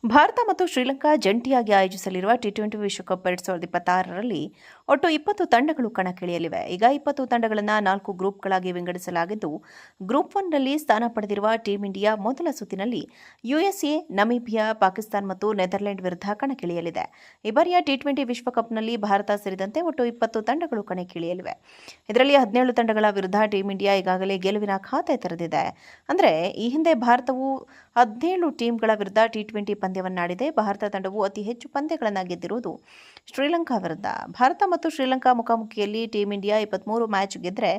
ಭಾರತ ಮತ್ತು ಶ್ರೀಲಂಕಾ ಜಂಟಿಯಾಗಿ ಆಯೋಜಿಸಲಿರುವ ಟಿ20 ವಿಶ್ವಕಪ್ 2026ರಲ್ಲಿ ಒಟ್ಟು 20 ತಂಡಗಳು ಕಣಕ್ಕಿಳಿಯಲಿವೆ. ಈಗ 20 ತಂಡಗಳನ್ನು 4 ಗ್ರೂಪ್ಗಳಾಗಿ ವಿಂಗಡಿಸಲಾಗಿದ್ದು, ಗ್ರೂಪ್ 1ನಲ್ಲಿ ಸ್ಥಾನ ಪಡೆದಿರುವ ಟೀಂ ಇಂಡಿಯಾ ಮೊದಲ ಸುತ್ತಿನಲ್ಲಿ ಯುಎಸ್ಎ, ನಮೀಬಿಯಾ, ಪಾಕಿಸ್ತಾನ ಮತ್ತು ನೆದರ್ಲೆಂಡ್ ವಿರುದ್ಧ ಕಣಕ್ಕಿಳಿಯಲಿದೆ. ಈ ಬಾರಿಯ ಟಿ20 ವಿಶ್ವಕಪ್ನಲ್ಲಿ ಭಾರತ ಸೇರಿದಂತೆ ಒಟ್ಟು 20 ತಂಡಗಳು ಕಣಕ್ಕಿಳಿಯಲಿವೆ. ಇದರಲ್ಲಿ 17 ತಂಡಗಳ ವಿರುದ್ಧ ಟೀಂ ಇಂಡಿಯಾ ಈಗಾಗಲೇ ಗೆಲುವಿನ ಖಾತೆ ತೆರೆದಿದೆ. ಅಂದರೆ ಈ ಹಿಂದೆ ಭಾರತವು 17 ಟೀಮ್ಗಳ ವಿರುದ್ಧ ಟಿ20 ಪಂದ್ಯವನ್ನಾಡಿದೆ. ಭಾರತ ತಂಡವು ಅತಿ ಹೆಚ್ಚು ಪಂದ್ಯಗಳನ್ನು ಗೆದ್ದಿರುವುದು ಶ್ರೀಲಂಕಾ ವಿರುದ್ಧ. ಭಾರತ ಮತ್ತು ಶ್ರೀಲಂಕಾ ಮುಖಾಮುಖಿಯಲ್ಲಿ ಟೀಂ ಇಂಡಿಯಾ 23 ಮ್ಯಾಚ್ ಗೆದ್ದರೆ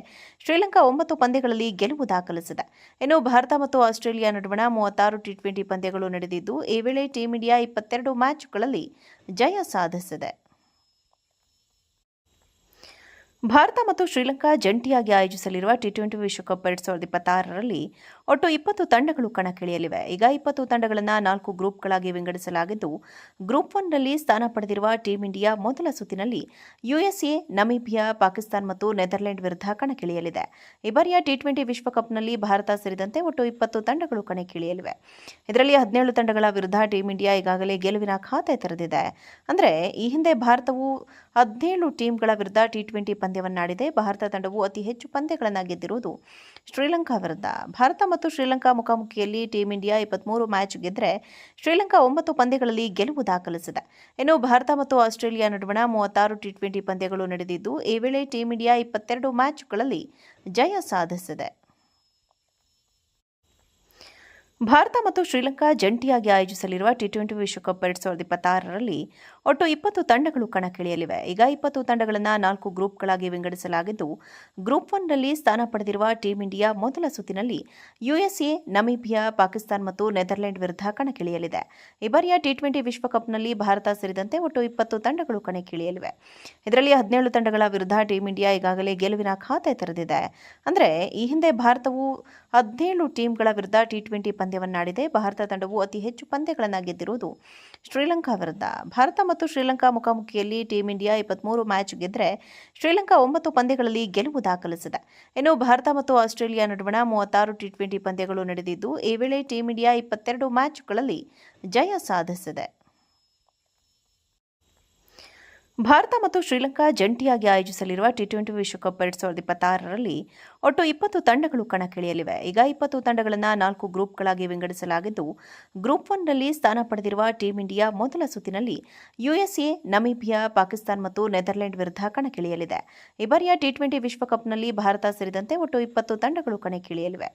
ಶ್ರೀಲಂಕಾ 9 ಪಂದ್ಯಗಳಲ್ಲಿ ಗೆಲುವು ದಾಖಲಿಸಿದೆ. ಇನ್ನು ಭಾರತ ಮತ್ತು ಆಸ್ಟ್ರೇಲಿಯಾ ನಡುವಣ 36 ಟಿ20 ಪಂದ್ಯಗಳು ನಡೆದಿದ್ದು, ಈ ವೇಳೆ ಟೀಂ ಇಂಡಿಯಾ 22 ಮ್ಯಾಚ್ಗಳಲ್ಲಿ ಜಯ ಸಾಧಿಸಿದೆ. ಭಾರತ ಮತ್ತು ಶ್ರೀಲಂಕಾ ಜಂಟಿಯಾಗಿ ಆಯೋಜಿಸಲಿರುವ ಟಿ20 ವಿಶ್ವಕಪ್ 2026ರಲ್ಲಿ ಒಟ್ಟು 20 ತಂಡಗಳು ಕಣಕ್ಕಿಳಿಯಲಿವೆ. ಈಗ 20 ತಂಡಗಳನ್ನು 4 ಗ್ರೂಪ್ಗಳಾಗಿ ವಿಂಗಡಿಸಲಾಗಿದ್ದು, ಗ್ರೂಪ್ 1ನಲ್ಲಿ ಸ್ಥಾನ ಪಡೆದಿರುವ ಟೀಂ ಇಂಡಿಯಾ ಮೊದಲ ಸುತ್ತಿನಲ್ಲಿ ಯುಎಸ್ಎ, ನಮೀಬಿಯಾ, ಪಾಕಿಸ್ತಾನ ಮತ್ತು ನೆದರ್ಲೆಂಡ್ ವಿರುದ್ಧ ಕಣಕ್ಕಿಳಿಯಲಿದೆ. ಈ ಬಾರಿಯ ಟಿ20 ವಿಶ್ವಕಪ್ನಲ್ಲಿ ಭಾರತ ಸೇರಿದಂತೆ ಒಟ್ಟು 20 ತಂಡಗಳು ಕಣಕ್ಕಿಳಿಯಲಿವೆ. ಇದರಲ್ಲಿ 17 ತಂಡಗಳ ವಿರುದ್ಧ ಟೀಂ ಇಂಡಿಯಾ ಈಗಾಗಲೇ ಗೆಲುವಿನ ಖಾತೆ ತೆರೆದಿದೆ. ಅಂದರೆ ಈ ಹಿಂದೆ ಭಾರತವು 17 ಟೀಮ್ಗಳ ವಿರುದ್ಧ ಟಿ20 ಪಂದ್ಯವನ್ನಾಡಿದೆ. ಭಾರತ ತಂಡವು ಅತಿ ಹೆಚ್ಚು ಪಂದ್ಯಗಳನ್ನು ಗೆದ್ದಿರುವುದು ಶ್ರೀಲಂಕಾ ವಿರುದ್ಧ. ಭಾರತ ಮತ್ತು ಶ್ರೀಲಂಕಾ ಮುಖಾಮುಖಿಯಲ್ಲಿ ಟೀಂ ಇಂಡಿಯಾ 23 ಮ್ಯಾಚ್ ಗೆದ್ದರೆ ಶ್ರೀಲಂಕಾ 9 ಪಂದ್ಯಗಳಲ್ಲಿ ಗೆಲುವು ದಾಖಲಿಸಿದೆ. ಇನ್ನು ಭಾರತ ಮತ್ತು ಆಸ್ಟ್ರೇಲಿಯಾ ನಡುವಣ 36 ಟಿ20 ಪಂದ್ಯಗಳು ನಡೆದಿದ್ದು, ಈ ವೇಳೆ ಟೀಂ ಇಂಡಿಯಾ 22 ಮ್ಯಾಚ್ಗಳಲ್ಲಿ ಜಯ ಸಾಧಿಸಿದೆ. ಭಾರತ ಮತ್ತು ಶ್ರೀಲಂಕಾ ಜಂಟಿಯಾಗಿ ಆಯೋಜಿಸಲಿರುವ ಟಿ20 ವಿಶ್ವಕಪ್ 2026ರಲ್ಲಿ ಒಟ್ಟು 20 ತಂಡಗಳು ಕಣಕ್ಕಿಳಿಯಲಿವೆ. ಈಗ 20 ತಂಡಗಳನ್ನು 4 ಗ್ರೂಪ್ಗಳಾಗಿ ವಿಂಗಡಿಸಲಾಗಿದ್ದು, ಗ್ರೂಪ್ 1ನಲ್ಲಿ ಸ್ಥಾನ ಪಡೆದಿರುವ ಟೀಂ ಇಂಡಿಯಾ ಮೊದಲ ಸುತ್ತಿನಲ್ಲಿ ಯುಎಸ್ಎ, ನಮೀಬಿಯಾ, ಪಾಕಿಸ್ತಾನ ಮತ್ತು ನೆದರ್ಲೆಂಡ್ ವಿರುದ್ಧ ಕಣಕ್ಕಿಳಿಯಲಿದೆ. ಈ ಬಾರಿಯ ಟಿ20 ವಿಶ್ವಕಪ್ನಲ್ಲಿ ಭಾರತ ಸೇರಿದಂತೆ ಒಟ್ಟು 20 ತಂಡಗಳು ಕಣಕ್ಕಿಳಿಯಲಿವೆ. ಇದರಲ್ಲಿ 17 ತಂಡಗಳ ವಿರುದ್ಧ ಟೀಂ ಇಂಡಿಯಾ ಈಗಾಗಲೇ ಗೆಲುವಿನ ಖಾತೆ ತೆರೆದಿದೆ. ಅಂದರೆ ಈ ಹಿಂದೆ ಭಾರತವು 17 ಟೀಮ್ಗಳ ವಿರುದ್ಧ ಟಿ20 ಪಂದ್ಯವನ್ನಾಡಿದೆ. ಭಾರತ ತಂಡವು ಅತಿ ಹೆಚ್ಚು ಪಂದ್ಯಗಳನ್ನು ಗೆದ್ದಿರುವುದು ಶ್ರೀಲಂಕಾ ವಿರುದ್ಧ. ಭಾರತ ಮತ್ತು ಶ್ರೀಲಂಕಾ ಮುಖಾಮುಖಿಯಲ್ಲಿ ಟೀಂ ಇಂಡಿಯಾ 23 ಮ್ಯಾಚ್ ಗೆದ್ದರೆ ಶ್ರೀಲಂಕಾ 9 ಪಂದ್ಯಗಳಲ್ಲಿ ಗೆಲುವು ದಾಖಲಿಸಿದೆ. ಇನ್ನು ಭಾರತ ಮತ್ತು ಆಸ್ಟ್ರೇಲಿಯಾ ನಡುವಣ 36 ಟಿ20 ಪಂದ್ಯಗಳು ನಡೆದಿದ್ದು, ಈ ವೇಳೆ ಟೀಂ ಇಂಡಿಯಾ 22 ಮ್ಯಾಚ್ಗಳಲ್ಲಿ ಜಯ ಸಾಧಿಸಿದೆ. ಭಾರತ ಮತ್ತು ಶ್ರೀಲಂಕಾ ಜಂಟಿಯಾಗಿ ಆಯೋಜಿಸಲಿರುವ ಟಿ20 ವಿಶ್ವಕಪ್ 2026ರಲ್ಲಿ ಒಟ್ಟು 20 ತಂಡಗಳು ಕಣಕ್ಕಿಳಿಯಲಿವೆ. ಈಗ 20 ತಂಡಗಳನ್ನು 4 ಗ್ರೂಪ್ಗಳಾಗಿ ವಿಂಗಡಿಸಲಾಗಿದ್ದು, ಗ್ರೂಪ್ 1ನಲ್ಲಿ ಸ್ಥಾನ ಪಡೆದಿರುವ ಟೀಂ ಇಂಡಿಯಾ ಮೊದಲ ಸುತ್ತಿನಲ್ಲಿ ಯುಎಸ್ಎ, ನಮೀಬಿಯಾ, ಪಾಕಿಸ್ತಾನ ಮತ್ತು ನೆದರ್ಲೆಂಡ್ ವಿರುದ್ಧ ಕಣಕ್ಕಿಳಿಯಲಿದೆ. ಈ ಬಾರಿಯ ಟಿ20 ವಿಶ್ವಕಪ್ನಲ್ಲಿ ಭಾರತ ಸೇರಿದಂತೆ ಒಟ್ಟು 20 ತಂಡಗಳು ಕಣಕ್ಕಿಳಿಯಲಿವೆ.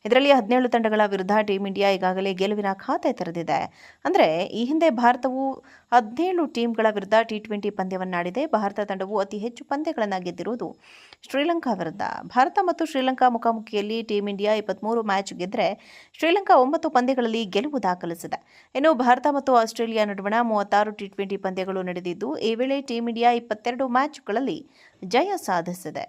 ಇದರಲ್ಲಿ 17 ತಂಡಗಳ ವಿರುದ್ಧ ಟೀಂ ಇಂಡಿಯಾ ಈಗಾಗಲೇ ಗೆಲುವಿನ ಖಾತೆ ತೆರೆದಿದೆ. ಅಂದರೆ ಈ ಹಿಂದೆ ಭಾರತವು 17 ಟೀಮ್ಗಳ ವಿರುದ್ಧ ಟಿ20 ಪಂದ್ಯವನ್ನಾಡಿದೆ. ಭಾರತ ತಂಡವು ಅತಿ ಹೆಚ್ಚು ಪಂದ್ಯಗಳನ್ನು ಗೆದ್ದಿರುವುದು ಶ್ರೀಲಂಕಾ ವಿರುದ್ಧ. ಭಾರತ ಮತ್ತು ಶ್ರೀಲಂಕಾ ಮುಖಾಮುಖಿಯಲ್ಲಿ ಟೀಂ ಇಂಡಿಯಾ 23 ಮ್ಯಾಚ್ ಗೆದ್ದರೆ ಶ್ರೀಲಂಕಾ 9 ಪಂದ್ಯಗಳಲ್ಲಿ ಗೆಲುವು ದಾಖಲಿಸಿದೆ. ಇನ್ನು ಭಾರತ ಮತ್ತು ಆಸ್ಟ್ರೇಲಿಯಾ ನಡುವಣ 36 ಟಿ20 ಪಂದ್ಯಗಳು ನಡೆದಿದ್ದು, ಈ ವೇಳೆ ಟೀಂ ಇಂಡಿಯಾ 22 ಮ್ಯಾಚ್ಗಳಲ್ಲಿ ಜಯ ಸಾಧಿಸಿದೆ.